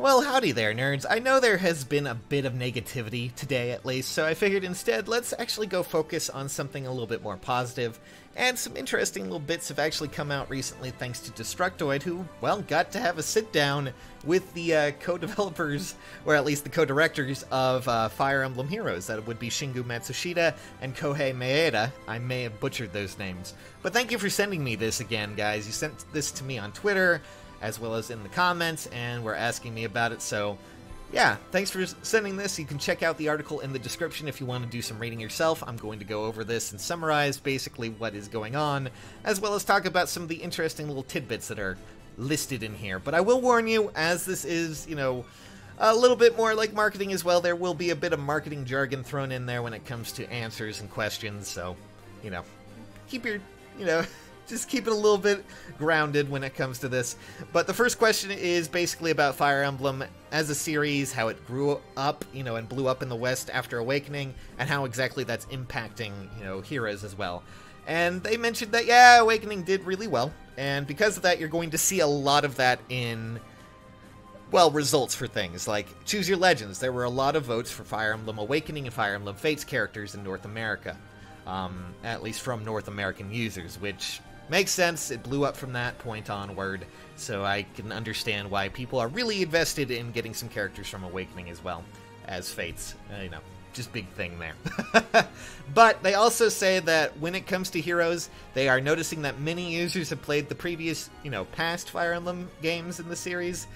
Well, howdy there, nerds. I know there has been a bit of negativity today, at least, so I figured instead let's actually go focus on something a little bit more positive, and some interesting little bits have actually come out recently thanks to Destructoid, who, well, got to have a sit-down with the co-developers, or at least the co-directors of Fire Emblem Heroes. That would be Shingu Matsushita and Kohei Maeda. I may have butchered those names. But thank you for sending me this again, guys. You sent this to me on Twitter, as well as in the comments, and were asking me about it, so yeah, thanks for sending this. You can check out the article in the description if you want to do some reading yourself. I'm going to go over this and summarize basically what is going on, as well as talk about some of the interesting little tidbits that are listed in here. But I will warn you, as this is, you know, a little bit more like marketing as well, there will be a bit of marketing jargon thrown in there when it comes to answers and questions, so, you know, keep your, just keep it a little bit grounded when it comes to this. But the first question is basically about Fire Emblem as a series, how it grew up, and blew up in the West after Awakening, and how exactly that's impacting, Heroes as well. And they mentioned that, yeah, Awakening did really well, and because of that, you're going to see a lot of that in, well, results for things like Choose Your Legends. There were a lot of votes for Fire Emblem Awakening and Fire Emblem Fates characters in North America, at least from North American users, which makes sense. It blew up from that point onward, so I can understand why people are really invested in getting some characters from Awakening as well as Fates. Just big thing there. But they also say that when it comes to Heroes, they are noticing that many users have played the previous, past Fire Emblem games in the series,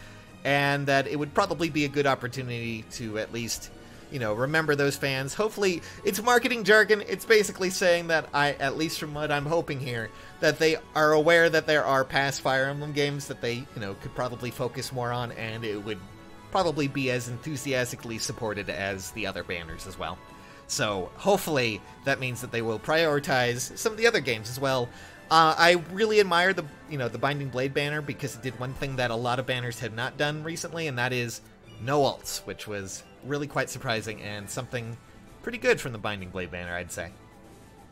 and that it would probably be a good opportunity to at least, remember those fans. Hopefully, it's marketing jargon. It's basically saying that at least from what I'm hoping here, that they are aware that there are past Fire Emblem games that they, could probably focus more on, and it would probably be as enthusiastically supported as the other banners as well. So, hopefully, that means that they will prioritize some of the other games as well. I really admire the, the Binding Blade banner, because it did one thing that a lot of banners had not done recently, and that is no alts, which was really quite surprising and something pretty good from the Binding Blade banner, I'd say.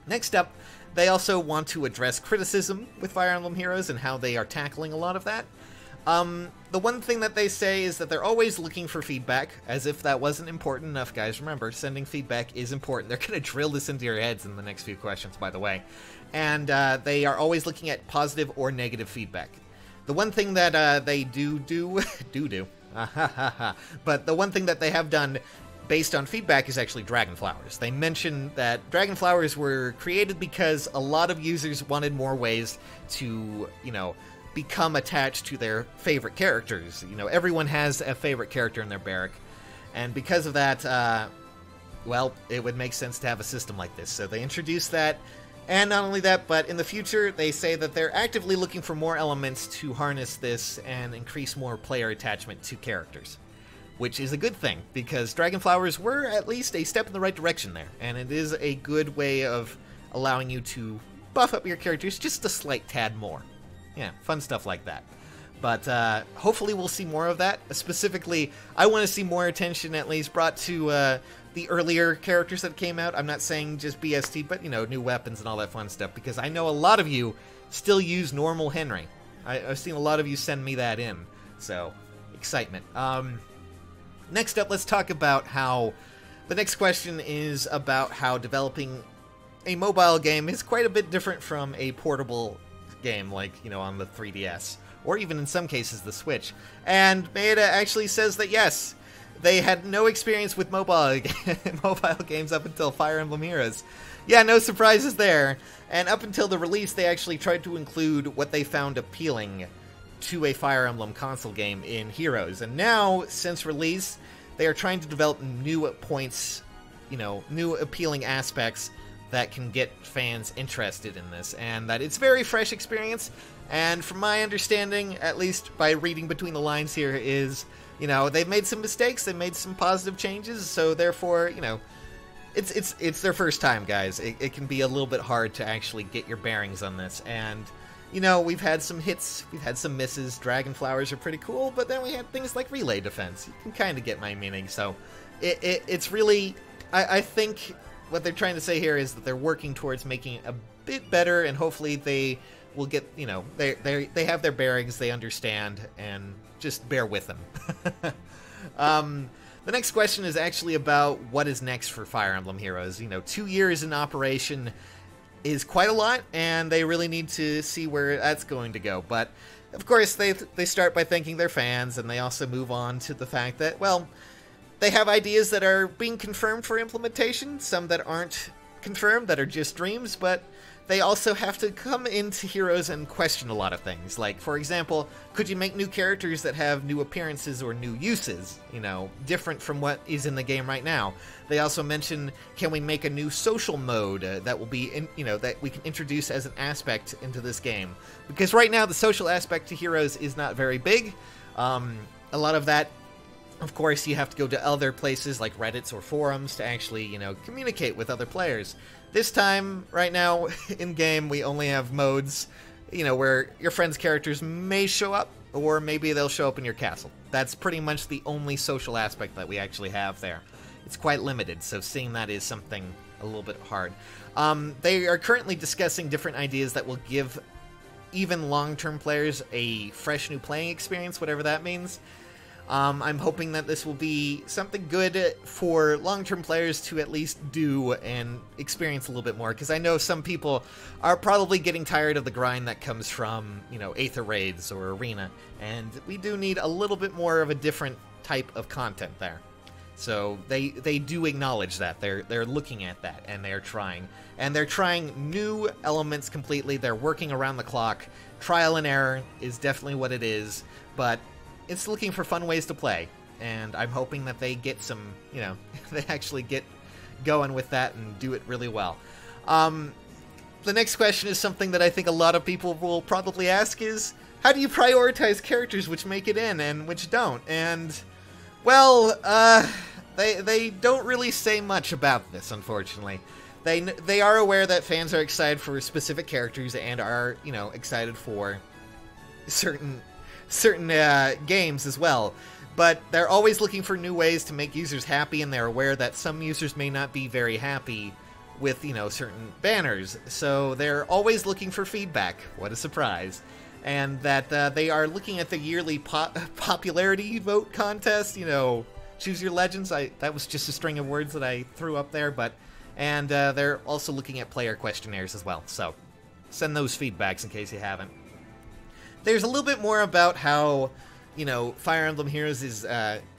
Next up, they also want to address criticism with Fire Emblem Heroes and how they are tackling a lot of that. The one thing that they say is that they're always looking for feedback, as if that wasn't important enough, guys. Remember, sending feedback is important. They're going to drill this into your heads in the next few questions, by the way. And they are always looking at positive or negative feedback. The one thing that they do, but the one thing that they have done based on feedback is actually Dragon Flowers. They mentioned that Dragon Flowers were created because a lot of users wanted more ways to, become attached to their favorite characters. Everyone has a favorite character in their barrack, and because of that, well, it would make sense to have a system like this. So they introduced that, and not only that, but in the future, they say that they're actively looking for more elements to harness this and increase more player attachment to characters, which is a good thing, because Dragon Flowers were at least a step in the right direction there, and it is a good way of allowing you to buff up your characters just a slight tad more. Yeah, fun stuff like that. But hopefully we'll see more of that. Specifically, I want to see more attention at least brought to the earlier characters that came out. I'm not saying just BST, but, new weapons and all that fun stuff, because I know a lot of you still use normal Henry. I've seen a lot of you send me that in, so excitement. Next up, let's talk about how... The next question is about how developing a mobile game is quite a bit different from a portable game, like, on the 3DS, or even in some cases the Switch. And Maeda actually says that yes, they had no experience with mobile games up until Fire Emblem Heroes. Yeah, no surprises there. And up until the release, they actually tried to include what they found appealing to a Fire Emblem console game in Heroes. And now, since release, they are trying to develop new points, new appealing aspects that can get fans interested in this, and that it's very fresh experience. And from my understanding, at least by reading between the lines here, is, they've made some mistakes, they've made some positive changes, so therefore, it's their first time, guys. It can be a little bit hard to actually get your bearings on this, and, we've had some hits, we've had some misses. Dragon Flowers are pretty cool, but then we had things like Relay Defense. You can kind of get my meaning, so it's really, I think what they're trying to say here is that they're working towards making it a bit better, and hopefully they we'll get, you know, they have their bearings, they understand, and just bear with them. The next question is actually about what is next for Fire Emblem Heroes. You know, 2 years in operation is quite a lot, and they really need to see where that's going to go. But, of course, they start by thanking their fans, and they also move on to the fact that, well, they have ideas that are being confirmed for implementation, some that aren't confirmed, that are just dreams, but they also have to come into Heroes and question a lot of things. Like, for example, could you make new characters that have new appearances or new uses, you know, different from what is in the game right now? They also mention, can we make a new social mode that will be, you know, that we can introduce as an aspect into this game? Because right now, the social aspect to Heroes is not very big. A lot of that, of course, you have to go to other places like Reddits or forums to actually, you know, communicate with other players. This time, right now, in-game, we only have modes, you know, where your friend's characters may show up, or maybe they'll show up in your castle. That's pretty much the only social aspect that we actually have there. It's quite limited, so seeing that is something a little bit hard. They are currently discussing different ideas that will give even long-term players a fresh new playing experience, whatever that means. I'm hoping that this will be something good for long-term players to at least do and experience a little bit more, because I know some people are probably getting tired of the grind that comes from, you know, Aether Raids or Arena, and we do need a little bit more of a different type of content there. So they do acknowledge that. They're looking at that, and they're trying. And they're trying new elements completely. They're working around the clock. Trial and error is definitely what it is, but it's looking for fun ways to play, and I'm hoping that they get some, you know, they actually get going with that and do it really well. The next question is something that I think a lot of people will probably ask is, how do you prioritize characters which make it in and which don't? And, well, they don't really say much about this, unfortunately. They are aware that fans are excited for specific characters and are, you know, excited for certain games as well, but they're always looking for new ways to make users happy, and they're aware that some users may not be very happy with, you know, certain banners, so they're always looking for feedback. What a surprise. And that they are looking at the yearly popularity vote contest, you know, choose your legends. That was just a string of words that I threw up there, but, and they're also looking at player questionnaires as well, so send those feedbacks in case you haven't. There's a little bit more about how, you know, Fire Emblem Heroes is,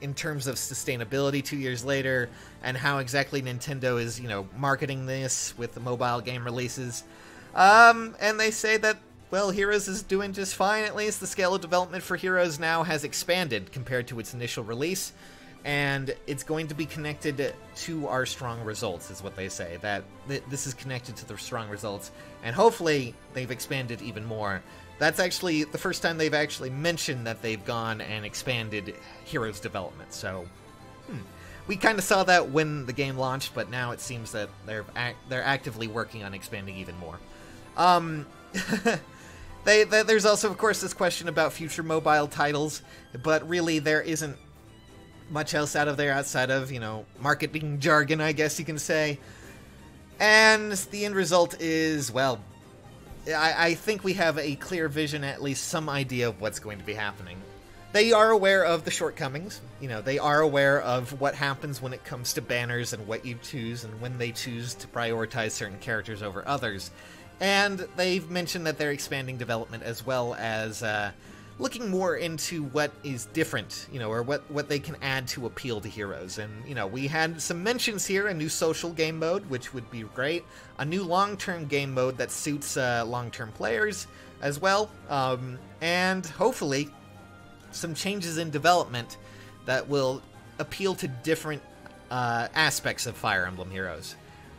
in terms of sustainability 2 years later, and how exactly Nintendo is, you know, marketing this with the mobile game releases. And they say that, well, Heroes is doing just fine, at least. The scale of development for Heroes now has expanded compared to its initial release, and it's going to be connected to our strong results, is what they say. That this is connected to the strong results, and hopefully they've expanded even more. That's actually the first time they've actually mentioned that they've gone and expanded Heroes development, so we kind of saw that when the game launched, but now it seems that they're actively working on expanding even more. There's also, of course, this question about future mobile titles, but really there isn't much else out of there outside of, you know, marketing jargon, I guess you can say. And the end result is, well, I think we have a clear vision, at least some idea of what's going to be happening. They are aware of the shortcomings. You know, they are aware of what happens when it comes to banners and what you choose and when they choose to prioritize certain characters over others. And they've mentioned that they're expanding development as well as looking more into what is different, you know, or what they can add to appeal to Heroes. And, you know, we had some mentions here, a new social game mode, which would be great, a new long-term game mode that suits long-term players as well, and hopefully some changes in development that will appeal to different aspects of Fire Emblem Heroes.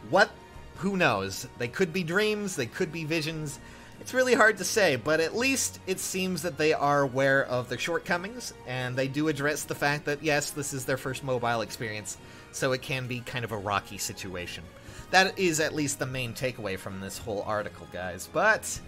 What? Who knows? They could be dreams, they could be visions. It's really hard to say, but at least it seems that they are aware of their shortcomings, and they do address the fact that, yes, this is their first mobile experience, so it can be kind of a rocky situation. That is at least the main takeaway from this whole article, guys. But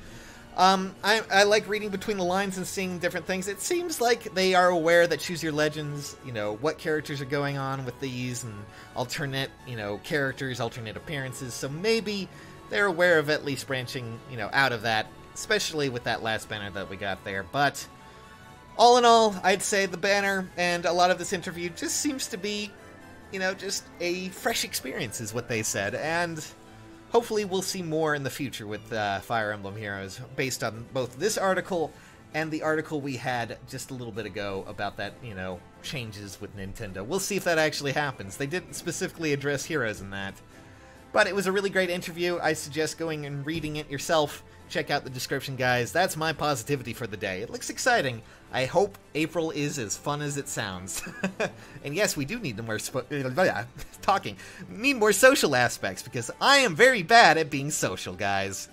I like reading between the lines and seeing different things. It seems like they are aware that Choose Your Legends, you know, what characters are going on with these, and alternate, you know, characters, alternate appearances, so maybe they're aware of at least branching, you know, out of that especially with that last banner that we got there. But all in all, I'd say the banner and a lot of this interview just seems to be, you know, just a fresh experience is what they said, and hopefully we'll see more in the future with Fire Emblem Heroes based on both this article and the article we had just a little bit ago about that, you know, changes with Nintendo. We'll see if that actually happens. They didn't specifically address Heroes in that. But it was a really great interview. I suggest going and reading it yourself. Check out the description, guys. That's my positivity for the day. It looks exciting. I hope April is as fun as it sounds. And yes, we do need more talking. We need more social aspects because I am very bad at being social, guys.